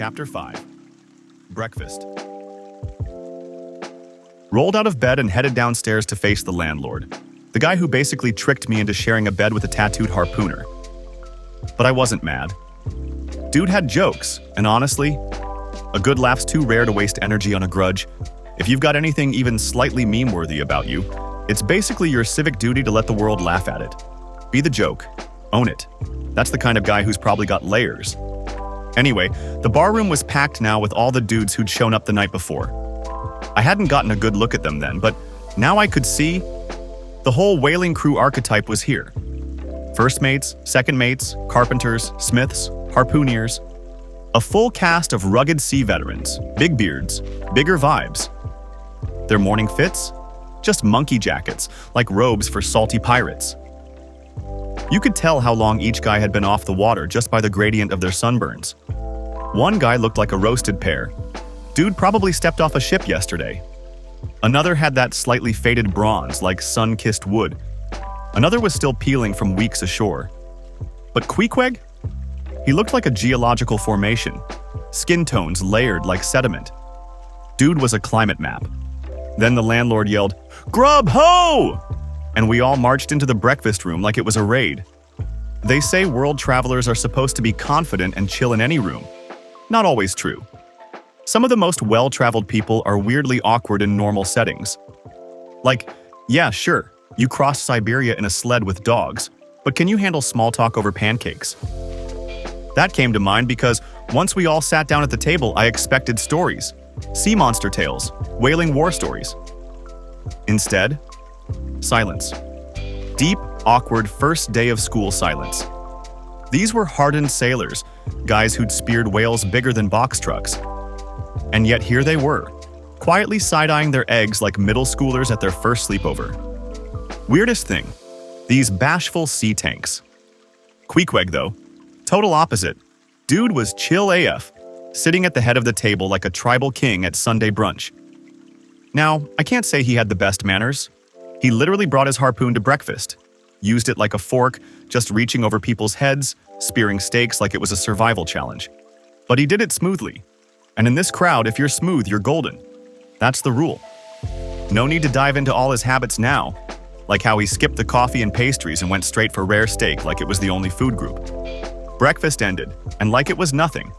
Chapter 5. Breakfast. Rolled out of bed and headed downstairs to face the landlord, the guy who basically tricked me into sharing a bed with a tattooed harpooner. But I wasn't mad. Dude had jokes, and honestly, a good laugh's too rare to waste energy on a grudge. If you've got anything even slightly meme-worthy about you, it's basically your civic duty to let the world laugh at it. Be the joke. Own it. That's the kind of guy who's probably got layers. Anyway, the barroom was packed now with all the dudes who'd shown up the night before. I hadn't gotten a good look at them then, but now I could see the whole whaling crew archetype was here. First mates, second mates, carpenters, smiths, harpooneers. A full cast of rugged sea veterans, big beards, bigger vibes. Their morning fits? Just monkey jackets, like robes for salty pirates. You could tell how long each guy had been off the water just by the gradient of their sunburns. One guy looked like a roasted pear. Dude probably stepped off a ship yesterday. Another had that slightly faded bronze, like sun-kissed wood. Another was still peeling from weeks ashore. But Queequeg? He looked like a geological formation, skin tones layered like sediment. Dude was a climate map. Then the landlord yelled, "Grub ho!" And we all marched into the breakfast room like it was a raid. They say world travelers are supposed to be confident and chill in any room. Not always true. Some of the most well-traveled people are weirdly awkward in normal settings. Like, yeah, sure, you crossed Siberia in a sled with dogs, but can you handle small talk over pancakes? That came to mind because once we all sat down at the table, I expected stories. Sea monster tales, whaling war stories. Instead, silence. Deep, awkward first day of school silence. These were hardened sailors, guys who'd speared whales bigger than box trucks. And yet here they were, quietly side-eyeing their eggs like middle schoolers at their first sleepover. Weirdest thing, these bashful sea tanks. Queequeg, though, total opposite. Dude was chill AF, sitting at the head of the table like a tribal king at Sunday brunch. Now, I can't say he had the best manners. He literally brought his harpoon to breakfast, used it like a fork, just reaching over people's heads, spearing steaks like it was a survival challenge. But he did it smoothly. And in this crowd, if you're smooth, you're golden. That's the rule. No need to dive into all his habits now, like how he skipped the coffee and pastries and went straight for rare steak like it was the only food group. Breakfast ended, and like it was nothing,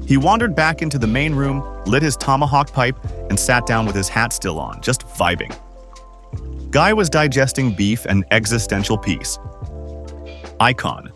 he wandered back into the main room, lit his tomahawk pipe, and sat down with his hat still on, just vibing. Guy was digesting beef and existential peace. Icon.